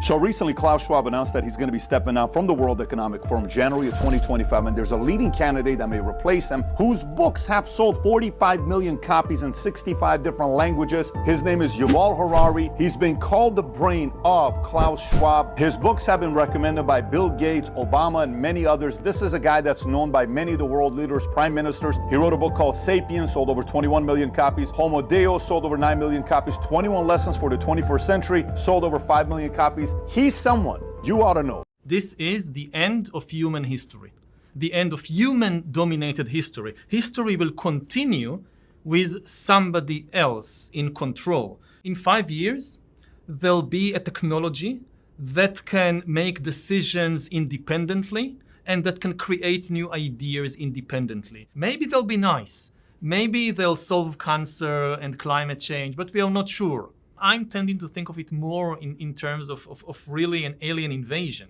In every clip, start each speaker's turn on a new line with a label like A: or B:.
A: So recently, Klaus Schwab announced that he's going to be stepping out from the World Economic Forum January of 2025, and there's a leading candidate that may replace him, whose books have sold 45 million copies in 65 different languages. His name is Yuval Harari. He's been called the brain of Klaus Schwab. His books have been recommended by Bill Gates, Obama, and many others. This is a guy that's known by many of the world leaders, prime ministers. He wrote a book called Sapiens, sold over 21 million copies. Homo Deus sold over 9 million copies. 21 Lessons for the 21st Century sold over 5 million copies. He's someone you ought to know.
B: This is the end of human history, the end of human-dominated history. History will continue with somebody else in control. In 5 years, there'll be a technology that can make decisions independently and that can create new ideas independently. Maybe they'll be nice. Maybe they'll solve cancer and climate change, but we are not sure. I'm tending to think of it more in terms of really an alien invasion,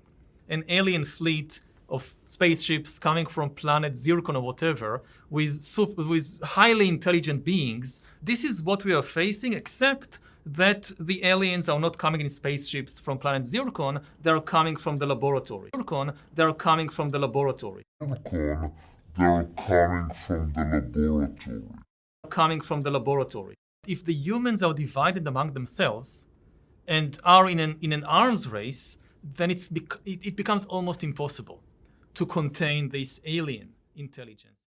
B: an alien fleet of spaceships coming from planet Zircon or whatever with highly intelligent beings. This is what we are facing, except that the aliens are not coming in spaceships from planet Zircon, they're coming from the laboratory. They're coming from the laboratory. Coming from the laboratory. If the humans are divided among themselves and are in an arms race, then it becomes almost impossible to contain this alien intelligence.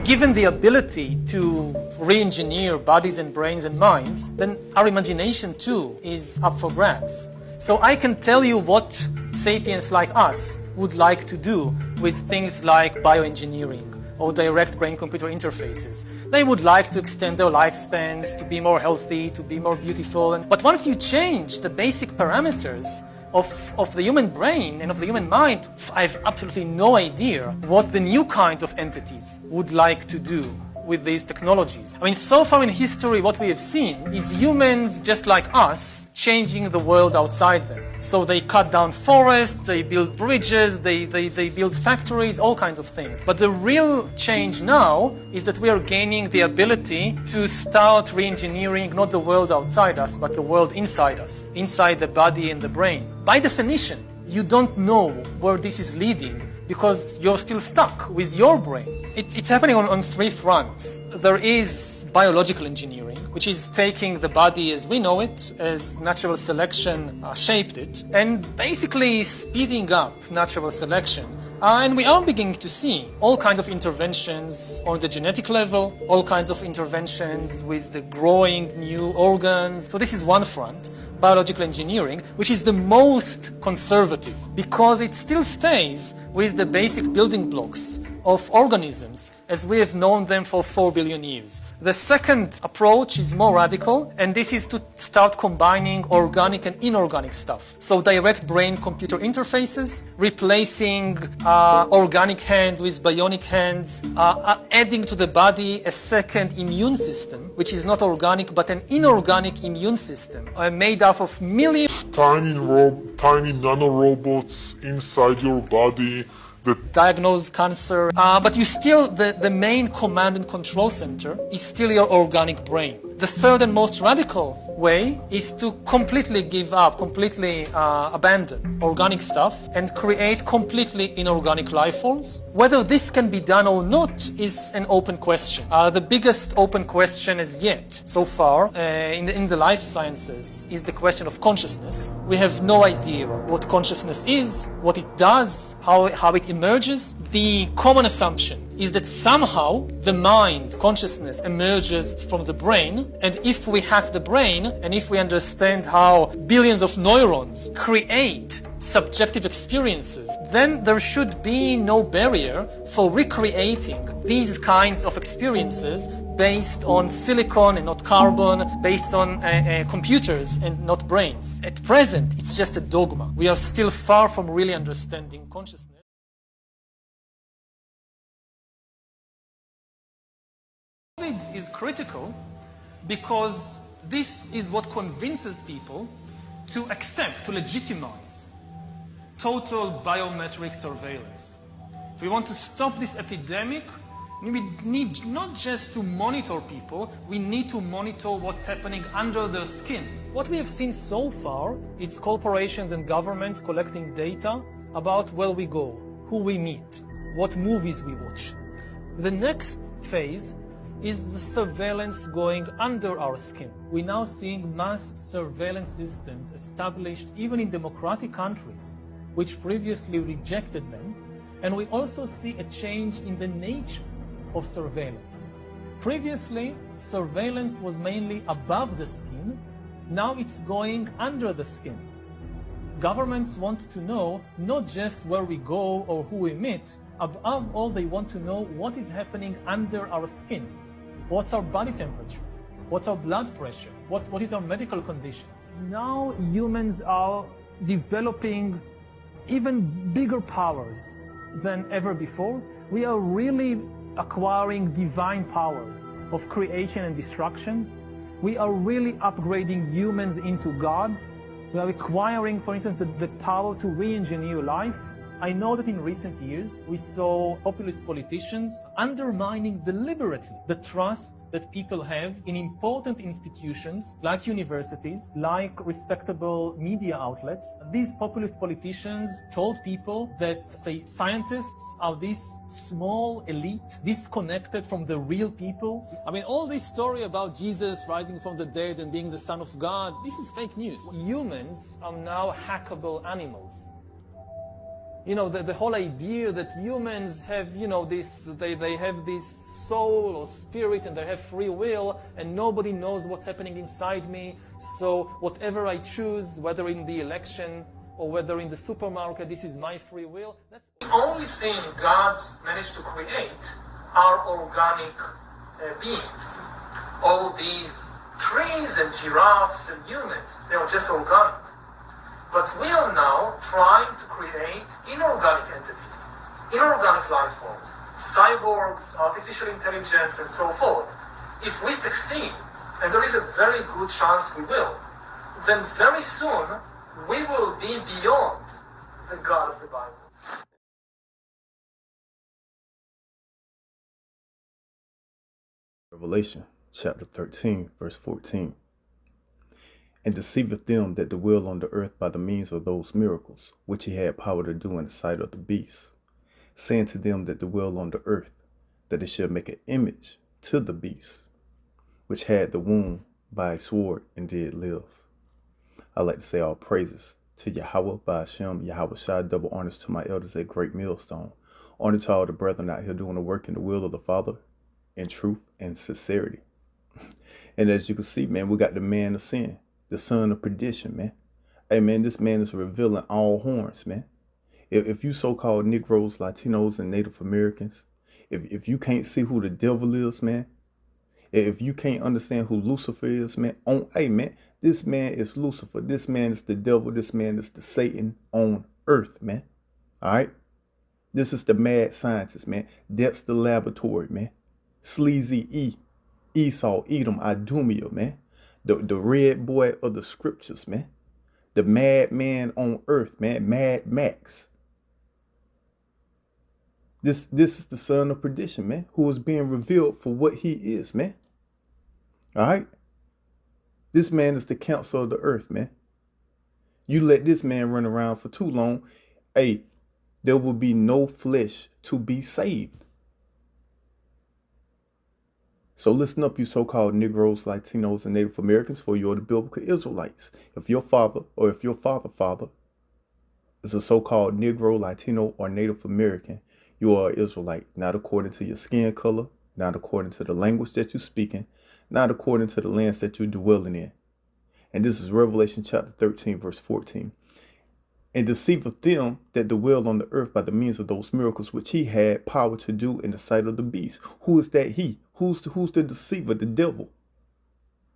C: Given the ability to re-engineer bodies and brains and minds, then our imagination too is up for grabs. So I can tell you what sapiens like us would like to do with things like bioengineering or direct brain-computer interfaces. They would like to extend their lifespans, to be more healthy, to be more beautiful. But once you change the basic parameters of the human brain and of the human mind, I have absolutely no idea what the new kind of entities would like to do with these technologies. I mean, so far in history, what we have seen is humans, just like us, changing the world outside them. So they cut down forests, they build bridges, they build factories, all kinds of things. But the real change now is that we are gaining the ability to start re-engineering not the world outside us, but the world inside us, inside the body and the brain. By definition, you don't know where this is leading because you're still stuck with your brain. It's happening on three fronts. There is biological engineering, which is taking the body as we know it, as natural selection shaped it, and basically speeding up natural selection. And we are beginning to see all kinds of interventions on the genetic level, all kinds of interventions with the growing new organs. So this is one front, biological engineering, which is the most conservative because it still stays with the basic building blocks of organisms as we have known them for 4 billion years. The second approach is more radical, and this is to start combining organic and inorganic stuff. So direct brain-computer interfaces, replacing organic hands with bionic hands, adding to the body a second immune system, which is not organic but an inorganic immune system made up of millions
D: tiny nanorobots inside your body that
C: diagnose cancer, but you still, the main command and control center is still your organic brain. The third and most radical way is to completely give up, completely abandon organic stuff and create completely inorganic life forms. Whether this can be done or not is an open question. The biggest open question as yet, so far, in the life sciences, is the question of consciousness. We have no idea what consciousness is, what it does, how it emerges. The common assumption is that somehow the mind, consciousness, emerges from the brain, and if we hack the brain, and if we understand how billions of neurons create subjective experiences, then there should be no barrier for recreating these kinds of experiences based on silicon and not carbon, based on computers and not brains. At present, it's just a dogma. We are still far from really understanding consciousness. COVID is critical because this is what convinces people to accept, to legitimize total biometric surveillance. If we want to stop this epidemic, We need not just to monitor people, we need to monitor what's happening under their skin. What we have seen so far, it's corporations and governments collecting data about where we go, who we meet, what movies we watch. The next phase is the surveillance going under our skin. We're now seeing mass surveillance systems established even in democratic countries, which previously rejected them. And we also see a change in the nature of surveillance. Previously, surveillance was mainly above the skin. Now it's going under the skin. Governments want to know not just where we go or who we meet. Above all, they want to know what is happening under our skin. What's our body temperature? What's our blood pressure? What is our medical condition? Now humans are developing even bigger powers than ever before. We are really acquiring divine powers of creation and destruction. We are really upgrading humans into gods. We are acquiring, for instance, the power to re-engineer life. I know that in recent years, we saw populist politicians undermining deliberately the trust that people have in important institutions like universities, like respectable media outlets. These populist politicians told people that, say, scientists are this small elite, disconnected from the real people. I mean, all this story about Jesus rising from the dead and being the Son of God, this is fake news. Humans are now hackable animals. You know, the whole idea that humans have, you know, they have this soul or spirit and they have free will and nobody knows what's happening inside me. So whatever I choose, whether in the election or whether in the supermarket, this is my free will. That's the only thing God managed to create are organic beings. All these trees and giraffes and humans, they are just organic. But we are now trying to create inorganic entities, inorganic life forms, cyborgs, artificial intelligence, and so forth. If we succeed, and there is a very good chance we will, then very soon we will be beyond the God of the Bible.
E: Revelation chapter 13, verse 14. And deceiveth them that dwell on the earth by the means of those miracles, which he had power to do in the sight of the beast, saying to them that dwell on the earth, that they should make an image to the beast, which had the wound by a sword and did live. I like to say all praises to Yahweh, by Hashem, Yahweh Shai, double honors to my elders at Great Millstone. Honor to all the brethren out here doing the work in the will of the Father, in truth and sincerity. And as you can see, man, we got the man of sin, the son of perdition, man. Hey, man, this man is revealing all horns, man. If you so-called Negroes, Latinos, and Native Americans, if you can't see who the devil is, man, if you can't understand who Lucifer is, man, hey, man, this man is Lucifer. This man is the devil. This man is the Satan on earth, man. All right? This is the mad scientist, man. That's the laboratory, man. Sleazy E, Esau, Edom, Idumea, man. The red boy of the scriptures, man. The madman on earth, man. Mad Max. This is the son of perdition, man, who is being revealed for what he is, man. All right? This man is the counsel of the earth, man. You let this man run around for too long, hey, there will be no flesh to be saved. So listen up, you so-called Negroes, Latinos, and Native Americans, for you're the biblical Israelites. If your father or if your father is a so-called Negro, Latino, or Native American, you are an Israelite, not according to your skin color, not according to the language that you're speaking, not according to the lands that you're dwelling in. And this is Revelation chapter 13, verse 14. And deceiveth them that dwell on the earth by the means of those miracles which he had power to do in the sight of the beast. Who is that he? Who's the deceiver, the devil?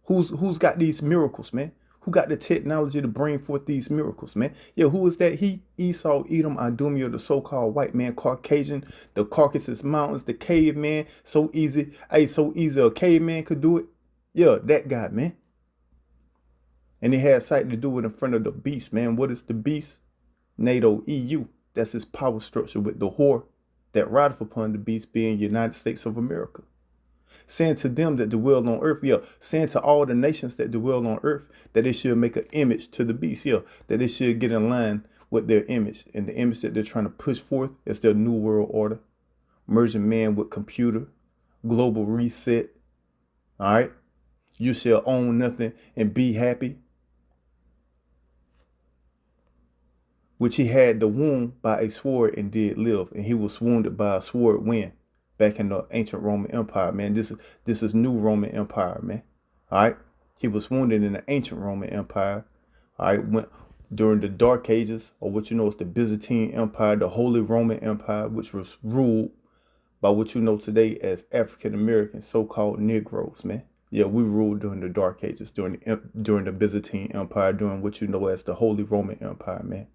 E: Who's got these miracles, man? Who got the technology to bring forth these miracles, man? Yeah, who is that he? Esau, Edom, Idumea, the so-called white man, Caucasian, the Caucasus Mountains, the caveman. So easy. Hey, so easy a caveman could do it. Yeah, that guy, man. And he had sight to do it in front of the beast, man. What is the beast? NATO EU. That's his power structure with the whore that rideth upon the beast, being United States of America. Saying to them that dwell on earth, saying to all the nations that dwell on earth, that they should make an image to the beast, that they should get in line with their image. And the image that they're trying to push forth is their new world order, merging man with computer, global reset. All right. You shall own nothing and be happy. Which he had the wound by a sword and did live. And he was wounded by a sword when? Back in the ancient Roman Empire, man. This is new Roman Empire, man. All right. He was wounded in the ancient Roman Empire. All right. Went during the Dark Ages, or what you know is the Byzantine Empire, the Holy Roman Empire, which was ruled by what you know today as African Americans, so-called Negroes, man. Yeah, we ruled during the Dark Ages, during the Byzantine Empire, during what you know as the Holy Roman Empire, man.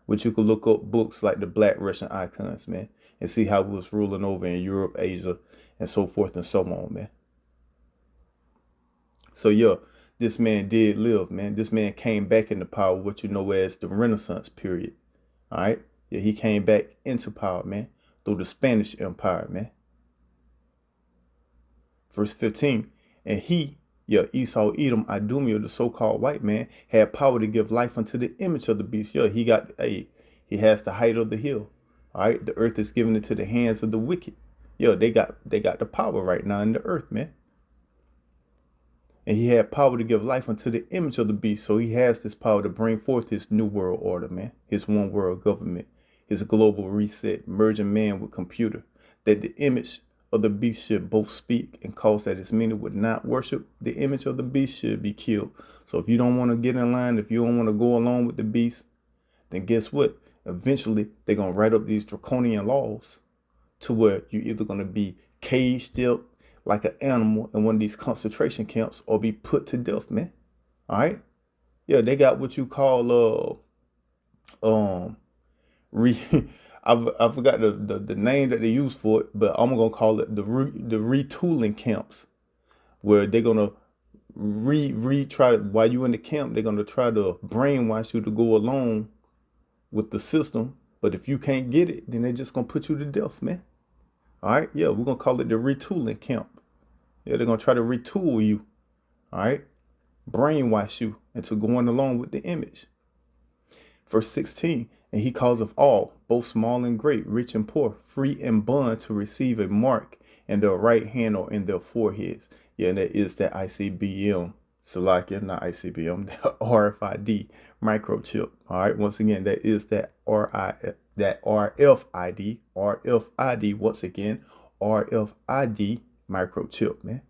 E: Which you could look up books like the Black Russian Icons, man, and see how it was ruling over in Europe, Asia, and so forth and so on, man. So, yeah, this man did live, man. This man came back into power, what you know as the Renaissance period, all right? Yeah, he came back into power, man, through the Spanish Empire, man. Verse 15, and he, Esau, Edom, Idumea, the so-called white man, had power to give life unto the image of the beast. He has the height of the hill. All right, the earth is given into the hands of the wicked. They got the power right now in the earth, man. And he had power to give life unto the image of the beast. So he has this power to bring forth his new world order, man. His one world government, his global reset, merging man with computer, that the image of the beast should both speak and cause that as many would not worship the image of the beast should be killed. So if you don't want to get in line, if you don't want to go along with the beast, then guess what? Eventually, they're going to write up these draconian laws to where you're either going to be caged up like an animal in one of these concentration camps or be put to death, man. All right? Yeah, they got what you call I forgot the name that they use for it, but I'm gonna call it the retooling camps, where they're gonna try while you in the camp, they're gonna try to brainwash you to go along with the system. But if you can't get it, then they're just gonna put you to death, man. All right, yeah, we're gonna call it the retooling camp. Yeah, they're gonna try to retool you. All right, brainwash you into going along with the image. Verse 16, and he causeth all, both small and great, rich and poor, free and bond, to receive a mark in their right hand or in their foreheads. Yeah, and that is that ICBM, Salakia, not ICBM, the RFID microchip. All right, once again, that is that RFID, once again, RFID microchip, man.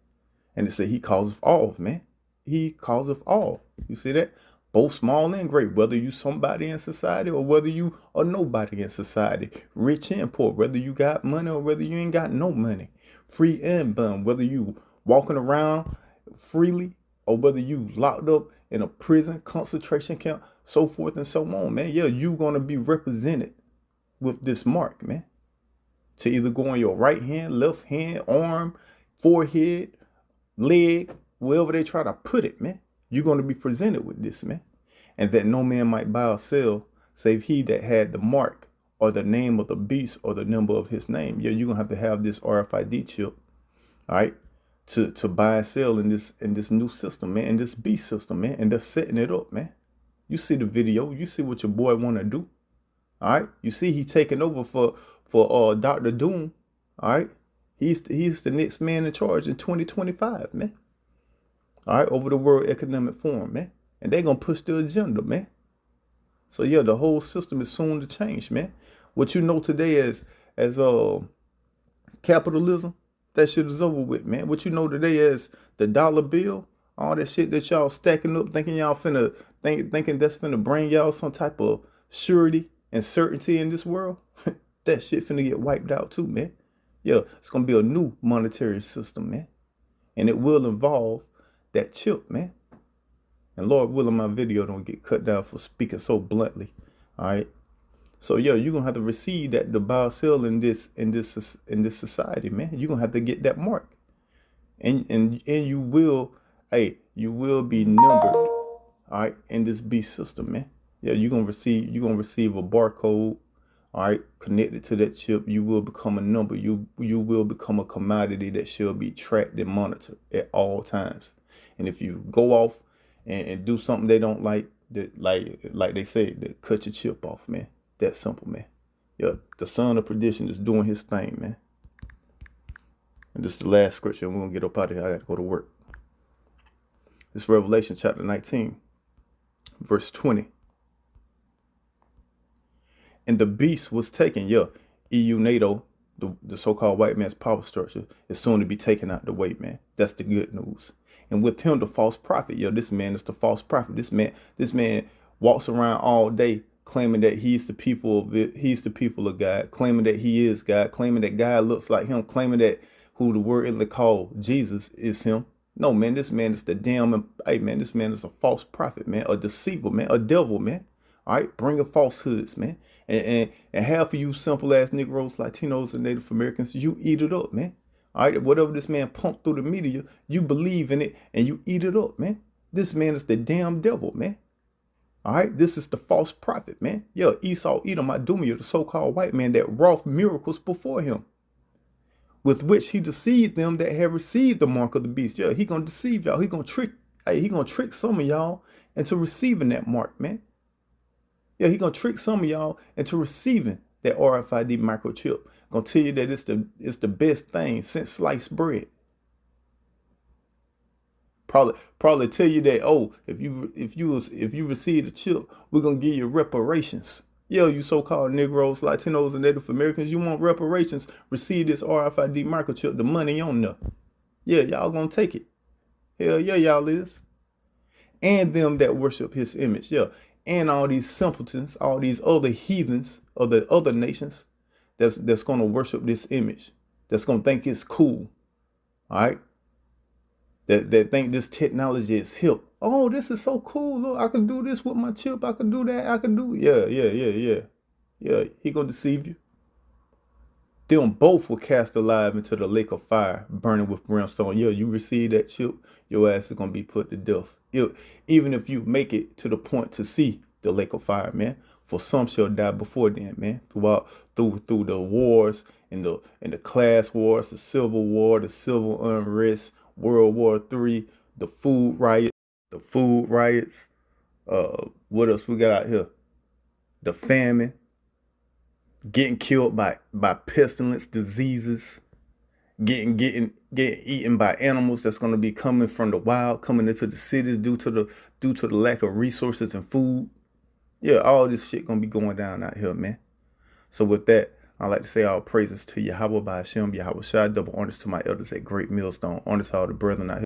E: And it said he causeth all, man. He causeth all. You see that? Both small and great, whether you somebody in society or whether you are nobody in society, rich and poor, whether you got money or whether you ain't got no money, free and bond, whether you walking around freely or whether you locked up in a prison, concentration camp, so forth and so on, man. Yeah, you gonna be represented with this mark, man, to either go on your right hand, left hand, arm, forehead, leg, wherever they try to put it, man. You're going to be presented with this, man. And that no man might buy or sell, save he that had the mark or the name of the beast or the number of his name. Yeah, you're going to have this RFID chip, all right, to buy and sell in this new system, man, in this beast system, man. And they're setting it up, man. You see the video. You see what your boy want to do, all right? You see he taking over for Dr. Doom, all right? He's the next man in charge in 2025, man. All right, over the World Economic Forum, man. And they're going to push the agenda, man. So, yeah, the whole system is soon to change, man. What you know today as capitalism, that shit is over with, man. What you know today as the dollar bill, all that shit that y'all stacking up, thinking y'all thinking that's finna bring y'all some type of surety and certainty in this world, that shit finna get wiped out too, man. Yeah, it's going to be a new monetary system, man. And it will involve that chip, man. And Lord willing, my video don't get cut down for speaking so bluntly. All right. So yeah, you're gonna have to receive that to buy or sell in this society, man. You're gonna have to get that mark. And you will be numbered, all right, in this beast system, man. Yeah, you're gonna receive a barcode, all All right, connected to that chip, you will become a number. You will become a commodity that shall be tracked and monitored at all times. And if you go off and do something they don't like, that like they say, that cut your chip off, man. That simple, man. Yeah, the son of perdition is doing his thing, man. And this is the last scripture, and we're gonna get up out of here. I gotta go to work. This is Revelation chapter 19, verse 20. And the beast was taken. Yeah, EU NATO, the so-called white man's power structure, is soon to be taken out the way, man. That's the good news. And with him, the false prophet. Yo, this man is the false prophet. This man walks around all day claiming that he's the people of God, claiming that he is God, claiming that God looks like him, claiming that who the word is called Jesus is him. No, man, this man is the damn, hey, man, this man is a false prophet, man, a deceiver, man, a devil, man. All right, bringing falsehoods, man. And half of you simple ass Negroes, Latinos, and Native Americans, you eat it up, man. All right, whatever this man pumped through the media, you believe in it and you eat it up, man. This man is the damn devil, man. All right, this is the false prophet, man. Yeah, Esau, Edom, Idumea, the so-called white man that wrought miracles before him, with which he deceived them that have received the mark of the beast. Yeah, he gonna deceive y'all. He gonna trick some of y'all into receiving that mark, man. Yeah, he gonna trick some of y'all into receiving that RFID microchip. Gonna tell you that it's the best thing since sliced bread. Probably tell you that, oh, if you receive the chip, we're gonna give you reparations. Yeah, you so-called Negroes, Latinos, and Native Americans, you want reparations? Receive this RFID microchip, the money on there. Yeah, y'all gonna take it. Hell yeah, y'all is. And them that worship his image. Yeah. And all these simpletons, all these other heathens of the other nations that's going to worship this image, that's going to think it's cool, all right? That think this technology is hip. Oh, this is so cool. Look, I can do this with my chip. I can do that. I can do, yeah. Yeah, he going to deceive you. Them both will cast alive into the lake of fire, burning with brimstone. Yeah, you receive that chip, your ass is going to be put to death. Even if you make it to the point to see the lake of fire, man. For some shall die before then, man. Through the wars and the class wars, the Civil War, the civil unrest, World War III, the food riots. What else we got out here? The famine, getting killed by pestilence, diseases, getting eaten by animals that's going to be coming from the wild, coming into the cities due to the lack of resources and food. Yeah, all this shit going to be going down out here, man. So with that, I'd like to say all praises to Yahweh by Hashem, Yahweh Shai, double honors to my elders at Great Millstone, honors to all the brethren out here.